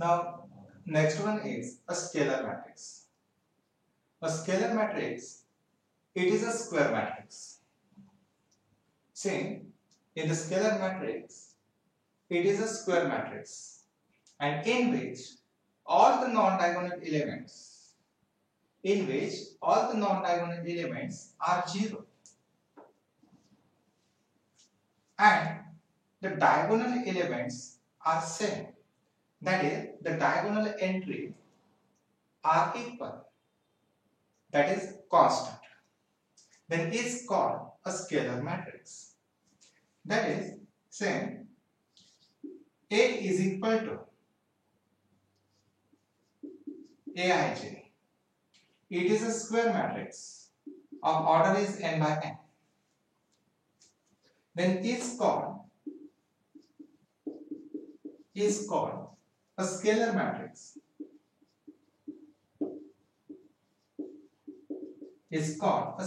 Now, next one is a scalar matrix. A scalar matrix, it is a square matrix. See, in the scalar matrix, it is a square matrix, and in which all the non-diagonal elements, are 0, and the diagonal elements are same. That is, the diagonal entry are equal. That is constant. Then is called a scalar matrix. That is, say A is equal to Aij. It is a square matrix of order is n by n. Then is called a scalar matrix. Is called a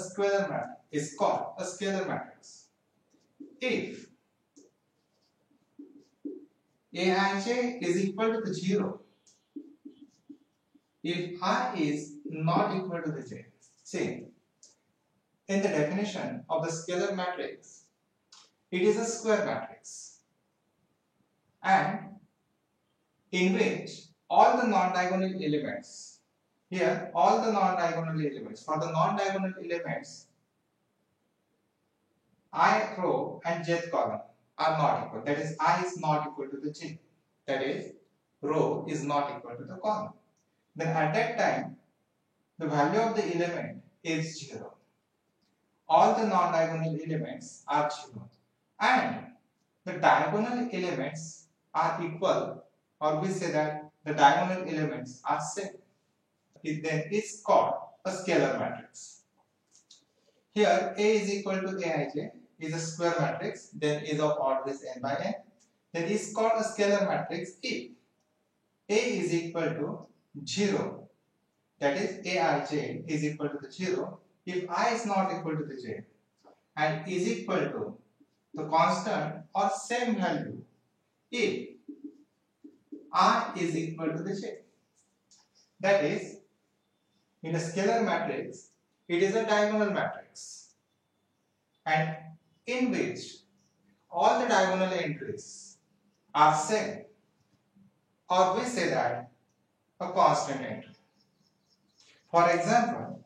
scalar matrix. If Aij is equal to the 0, if I is not equal to the j. See, in the definition of the scalar matrix, it is a square matrix, and in which all the non-diagonal elements, here all the non-diagonal elements, for the non-diagonal elements, I row and jth column are not equal. That is, I is not equal to the j. That is, row is not equal to the column. Then at that time, the value of the element is 0. All the non-diagonal elements are 0, and the diagonal elements are equal, or we say that the diagonal elements are same. It then is called a scalar matrix. Here A is equal to Aij is a square matrix, then is of order is n by n. Then is called a scalar matrix if A is equal to 0, that is Aij is equal to the 0, if I is not equal to the j, and is equal to the constant or same value if I is equal to the j. That is, in a scalar matrix, it is a diagonal matrix, and in which all the diagonal entries are same, or we say that a constant entry. For example,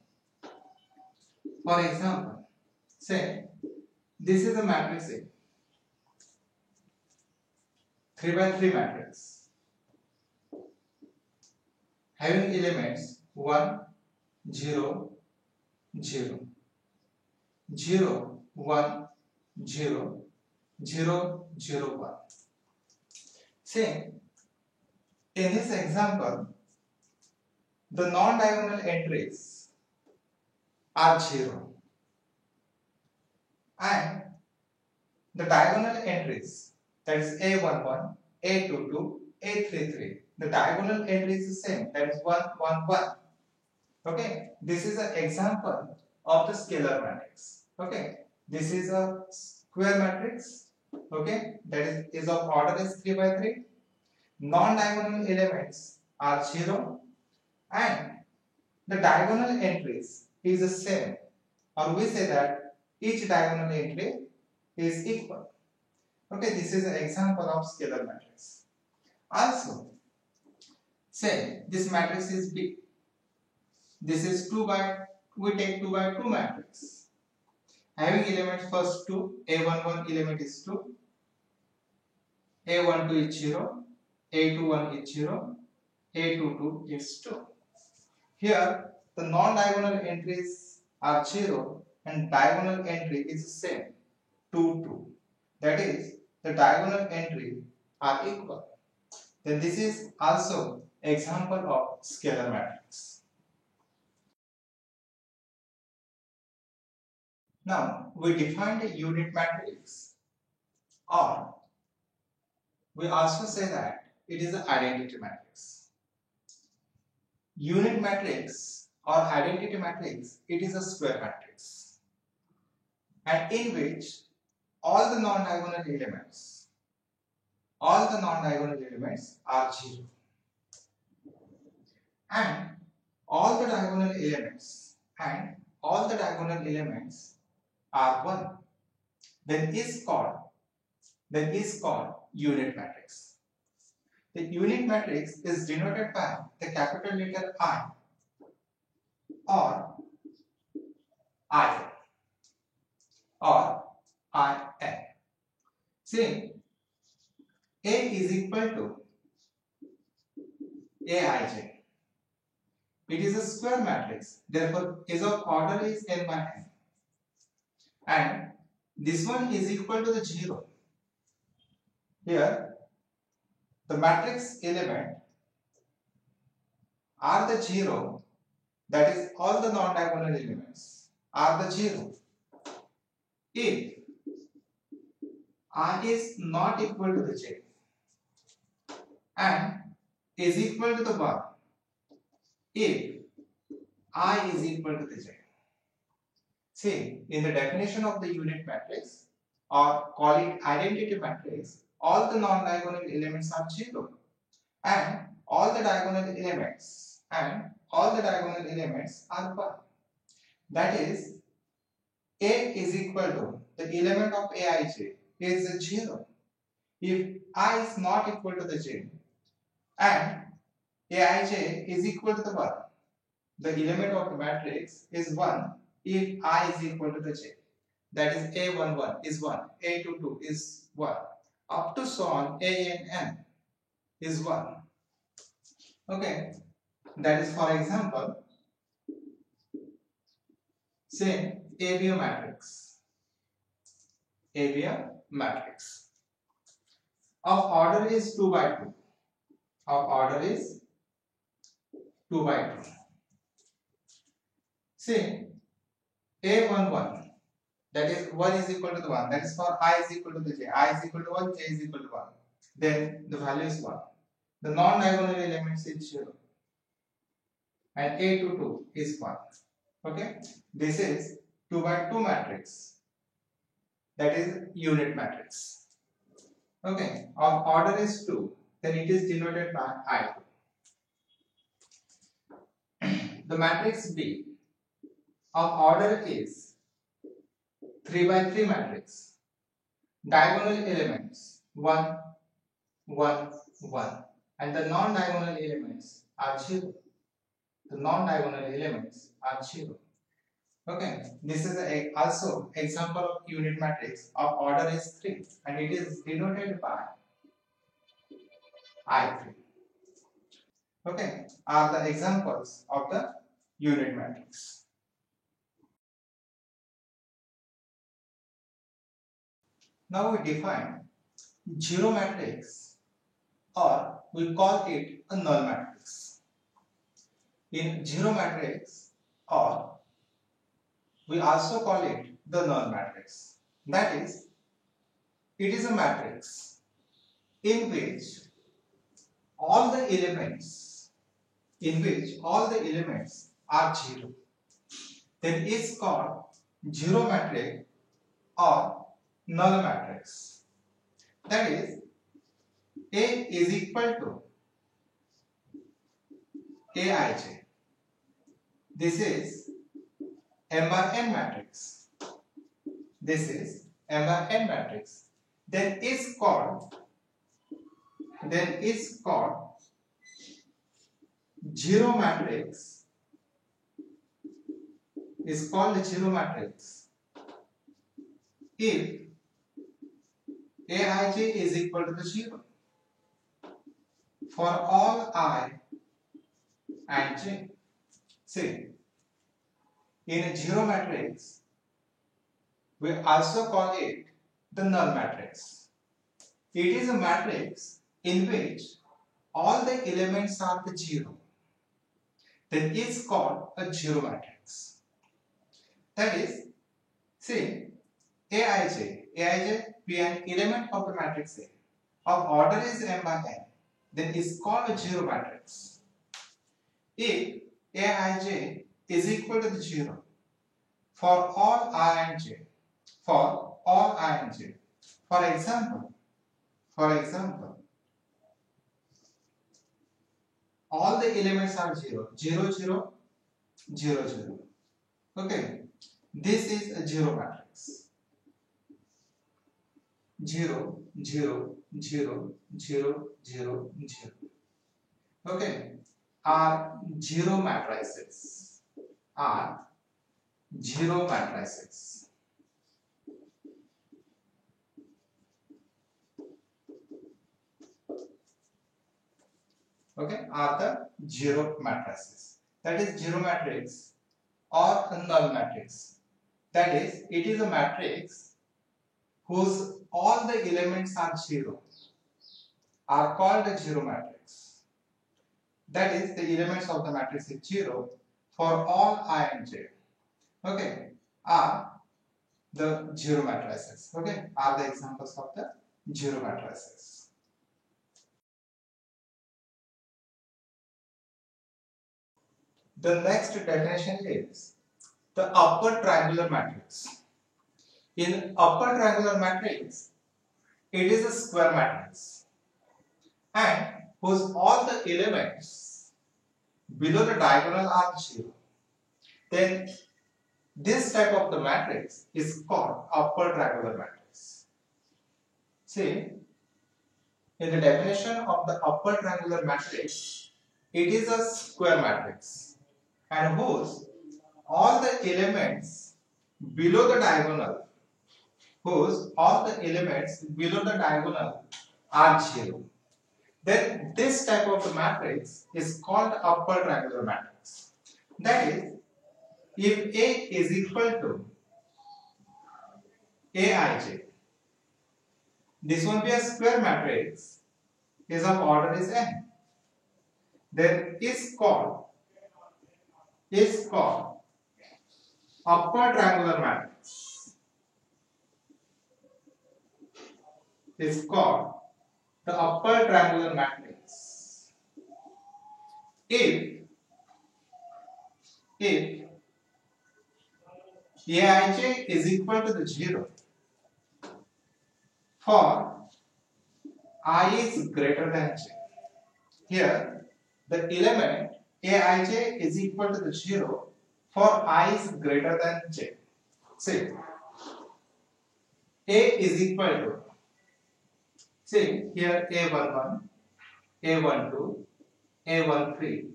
say this is a matrix A, 3 by 3 matrix, having elements 1, 0, 0, 0, 1, 0, 0, 0, 1. See, in this example, the non-diagonal entries are 0, and the diagonal entries, that is A11, A22, A33, the diagonal entry is the same, that is 1, 1, 1. Okay, this is an example of the scalar matrix. Okay, this is a square matrix. Okay, that is of order is 3 by 3. Non-diagonal elements are 0, and the diagonal entries is the same, or we say that each diagonal entry is equal. Okay, this is an example of scalar matrix. Also, say this matrix is B. This is we take 2 by 2 matrix. Having elements first 2, A11 element is 2, A12 is 0, A21 is 0, A22 is 2. Here, the non-diagonal entries are 0 and diagonal entry is the same, 2, 2. That is, the diagonal entry are equal. Then this is also example of scalar matrix. Now, we defined a unit matrix, or we also say that it is an identity matrix. Unit matrix or identity matrix, it is a square matrix, and in which all the non-diagonal elements are 0. and all the diagonal elements are 1, then is called unit matrix. The unit matrix is denoted by the capital letter I or I or IN. See, A is equal to Aij. It is a square matrix, therefore is of order is n by n. And this one is equal to the 0. Here, the matrix element are the 0, that is all the non-diagonal elements are the 0. If I is not equal to the j and is equal to the 1, if I is equal to the j. See, in the definition of the unit matrix or call it identity matrix, all the non-diagonal elements are 0 and all the diagonal elements are 1. That is, A is equal to the element of Aij is 0. If I is not equal to the j and Aij is equal to the 1, the element of the matrix is 1 if I is equal to the j. That is A11 is 1, A22 is 1, up to so on ANN is 1. Okay, that is for example, say ABO matrix. ABO matrix of order is 2 by 2. Of order is 2 by 2. Say A11, that is 1 is equal to the 1, that is for I is equal to the j, I is equal to 1, j is equal to 1, then the value is 1. The non-diagonal elements is 0 and A22 is 1. Okay, this is 2 by 2 matrix, that is unit matrix. Okay, of order is 2, then it is denoted by I2. The matrix B of order is 3 by 3 matrix. Diagonal elements 1, 1, 1 and the non-diagonal elements are 0. The non-diagonal elements are 0. Okay, this is also example of unit matrix of order is 3 and it is denoted by I3. Okay, are the examples of the unit matrix. Now we define 0 matrix, or we call it a null matrix. In 0 matrix, or we also call it the null matrix. That is, it is a matrix in which all the elements are 0. Then it's called 0 matrix or null matrix. That is, A is equal to Aij. This is M by n matrix. This is M by n matrix. Then is called 0 matrix. Is called the 0 matrix if Aij is equal to the 0 for all I and j. See, in a 0 matrix, we also call it the null matrix. It is a matrix in which all the elements are the 0. Then it's called a 0 matrix. That is, say Aij be an element of the matrix A. Of order is m by n. Then it's called a 0 matrix. If Aij is equal to the 0 for all I and j. For all I and j. For example, all the elements are 0, 0, 0, 0, 0. Okay, this is a 0 matrix. 0, 0, 0, 0, 0, 0. Okay, are 0 matrices. Are 0 matrices. Okay, are the 0 matrices. That is 0 matrix or a null matrix. That is, it is a matrix whose all the elements are 0 are called a 0 matrix. That is, the elements of the matrix is 0 for all I and j. Okay, are the 0 matrices. Okay, are the examples of the 0 matrices. The next definition is the upper triangular matrix. In upper triangular matrix, it is a square matrix and whose all the elements below the diagonal are 0. Then this type of the matrix is called upper triangular matrix. See, in the definition of the upper triangular matrix, it is a square matrix and whose all the elements below the diagonal are 0. Then this type of the matrix is called upper triangular matrix. That is, if A is equal to Aij, this will be a square matrix is of order is n. Then is called upper triangular matrix. Is called the upper triangular matrix if Aij is equal to the 0 for I is greater than j. Here the element Aij is equal to the 0 for I is greater than j. See, A is equal to, see here A11, A12, A13,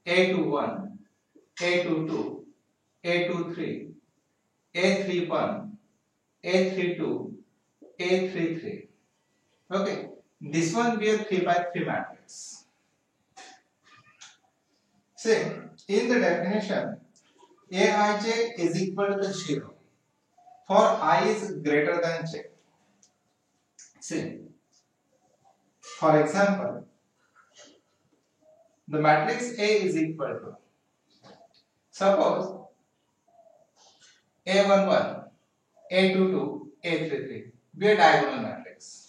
A21, A22, A23, A31, A32, A33. Okay, this one be a 3 by 3 matrix. See, in the definition, Aij is equal to the 0 for I is greater than j. See, for example, the matrix A is equal to, suppose A11, A22, A33 be a diagonal matrix.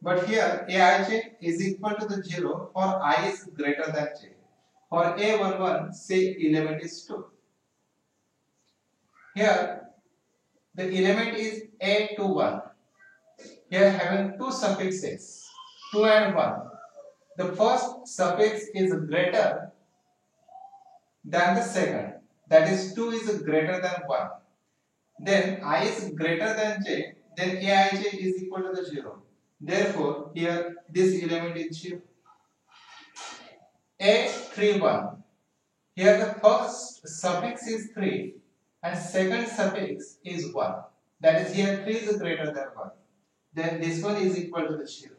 But here Aij is equal to the 0 for I is greater than j. For A11, say element is 2. Here the element is A21. Here having two suffixes, 2 and 1. The first suffix is greater than the second. That is 2 is greater than 1. Then I is greater than j. Then Aij is equal to the 0. Therefore, here this element is 0. A31. Here the first suffix is 3 and second suffix is 1. That is here 3 is greater than 1. Then this one is equal to the 0.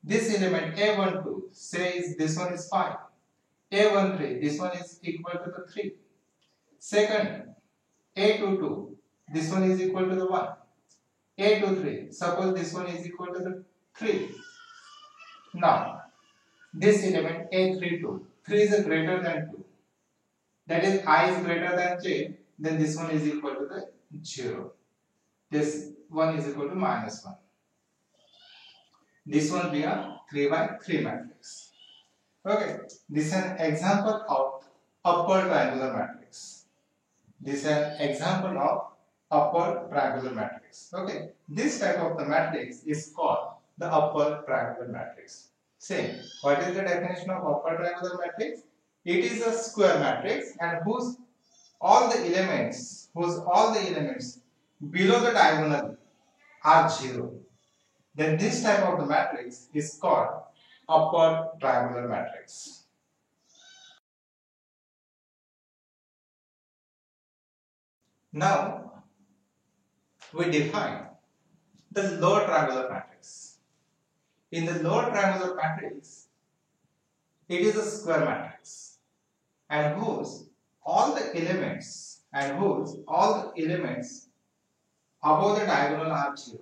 This element A12 says this one is 5. A13, this one is equal to the 3. Second, A22, this one is equal to the 1. A23, suppose this one is equal to the 3. Now, this element A32, 3 is greater than 2. That is I is greater than j, then this one is equal to the 0. This one is equal to minus 1. This one be a 3 by 3 matrix. Okay, this is an example of upper triangular matrix. This is an example of upper triangular matrix. Okay, this type of the matrix is called the upper triangular matrix. Say, what is the definition of upper triangular matrix? It is a square matrix and whose all the elements below the diagonal are 0. Then this type of the matrix is called upper triangular matrix. Now we define the lower triangular matrix. In the lower triangular matrix, it is a square matrix and whose all the elements above the diagonal are 0.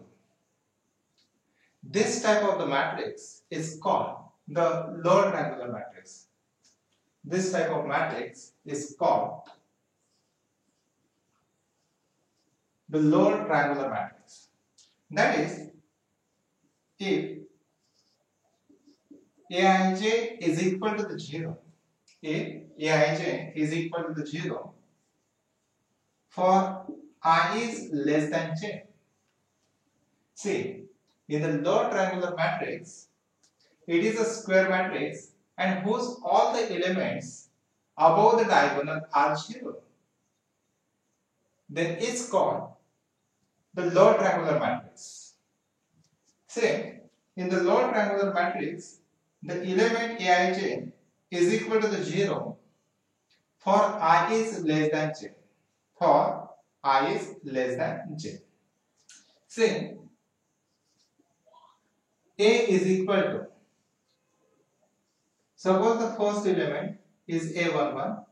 This type of the matrix is called the lower triangular matrix. This type of matrix is called the lower triangular matrix. That is, if Aij is equal to the 0, if Aij is equal to the 0 for I is less than j. See, in the lower triangular matrix, it is a square matrix and whose all the elements above the diagonal are 0. Then it's called the lower triangular matrix. Say, in the lower triangular matrix, the element Aij is equal to the 0 for I is less than j. For I is less than j. Say, A is equal to, suppose the first element is A11,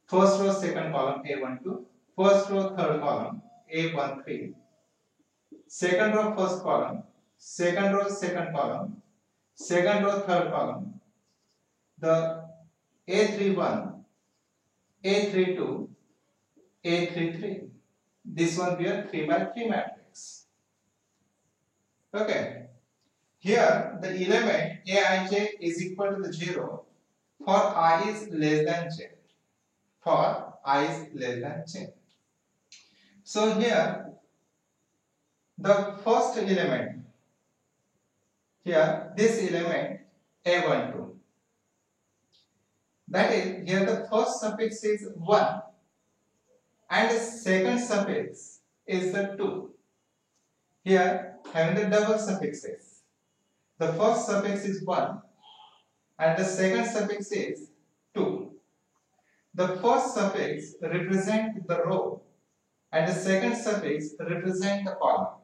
first row second column A12, first row third column A13, second row first column, second row second column, second row third column, the A31, A32, A33. This one be a 3 by 3 matrix. Okay. Here the element Aij is equal to the 0 for I is less than j. For I is less than j. So here the first element, here this element A12, that is, here the first suffix is 1 and the second suffix is the 2. Here having the double suffixes. The first suffix is 1 and the second suffix is 2. The first suffix represents the row and the second suffix represents the column.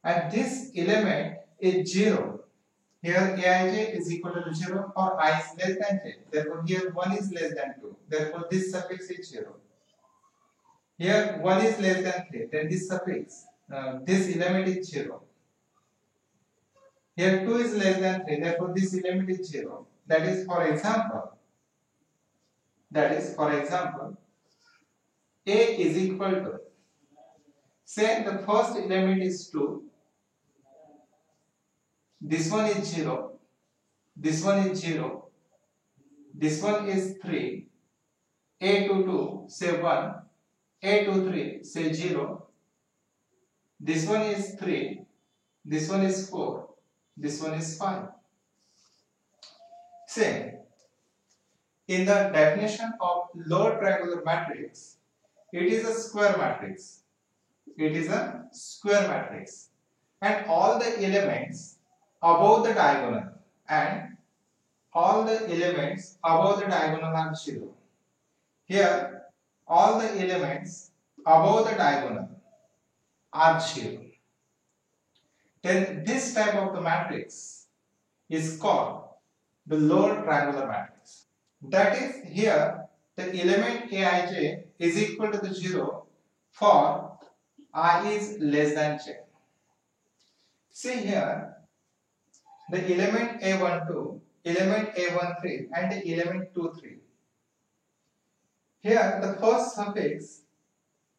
And this element is 0. Here Aij is equal to 0 or I is less than j. Therefore here 1 is less than 2. Therefore this suffix is 0. Here 1 is less than 3. Then this suffix, this element is 0. Here 2 is less than 3, therefore this element is 0. That is for example, A is equal to, say the first element is 2, this one is 0, this one is 0, this one is 3, A22 say 1, A23 say 0, this one is 3, this one is 4, this one is 5. Say, in the definition of lower triangular matrix, it is a square matrix. It is a square matrix. And all the elements above the diagonal are 0. Here, all the elements above the diagonal are 0. Then this type of the matrix is called the lower triangular matrix. That is, here the element Aij is equal to the 0 for I is less than j. See here the element A12, element A13 and the element 23. Here the first suffix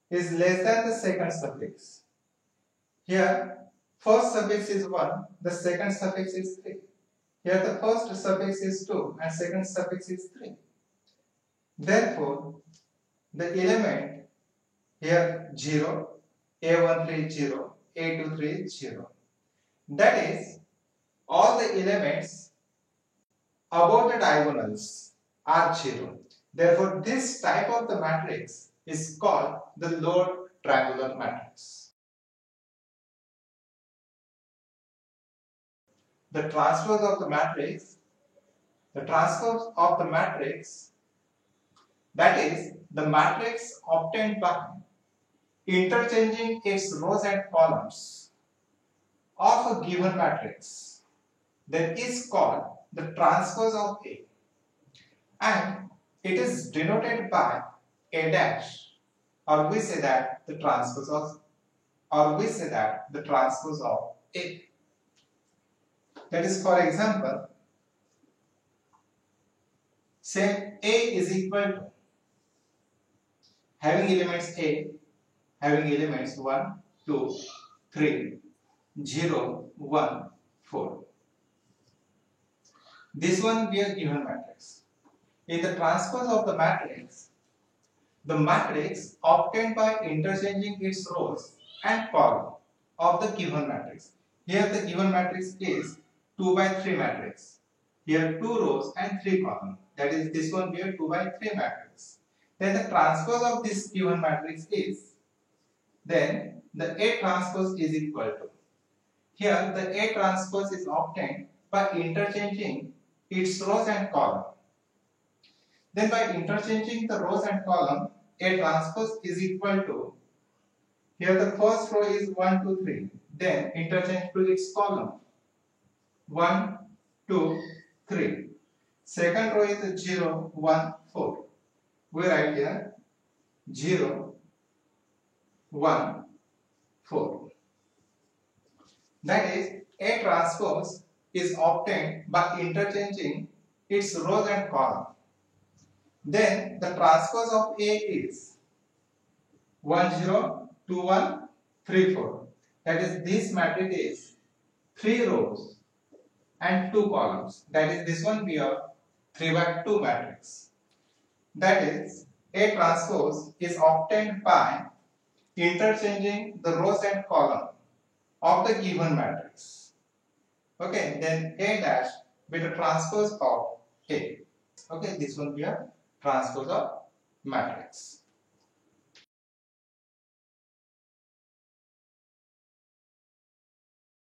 is less than the second suffix. Here first suffix is 1, the second suffix is 3. Here the first suffix is 2 and second suffix is 3. Therefore, the element here 0, A13 0, A23 0. That is, all the elements above the diagonals are 0. Therefore, this type of the matrix is called the lower triangular matrix. The transpose of the matrix, that is the matrix obtained by interchanging its rows and columns of a given matrix, that is called the transpose of A, and it is denoted by A dash, or we say that the transpose of A. That is, for example, say A is equal to having elements 1, 2, 3, 0, 1, 4. This one be a given matrix. In the transpose of the matrix obtained by interchanging its rows and column of the given matrix. Here the given matrix is 2 by 3 matrix. Here 2 rows and 3 columns. That is, this one be a 2 by 3 matrix. Then the transpose of this given matrix is, then the A transpose is equal to, here the A transpose is obtained by interchanging its rows and column. Then by interchanging the rows and column, A transpose is equal to, here the first row is 1, 2, 3. Then interchange to its column 1, 2, 3. Second row is 0, 1, 4. We write here 0, 1, 4. That is, A transpose is obtained by interchanging its rows and column. Then the transpose of A is 1, 0, 2, 1, 3, 4. That is, this matrix is 3 rows and 2 columns. That is, this one be a 3 by 2 matrix. That is, A transpose is obtained by interchanging the rows and column of the given matrix. Okay, then A dash be the transpose of A. Okay, this one be a transpose of matrix.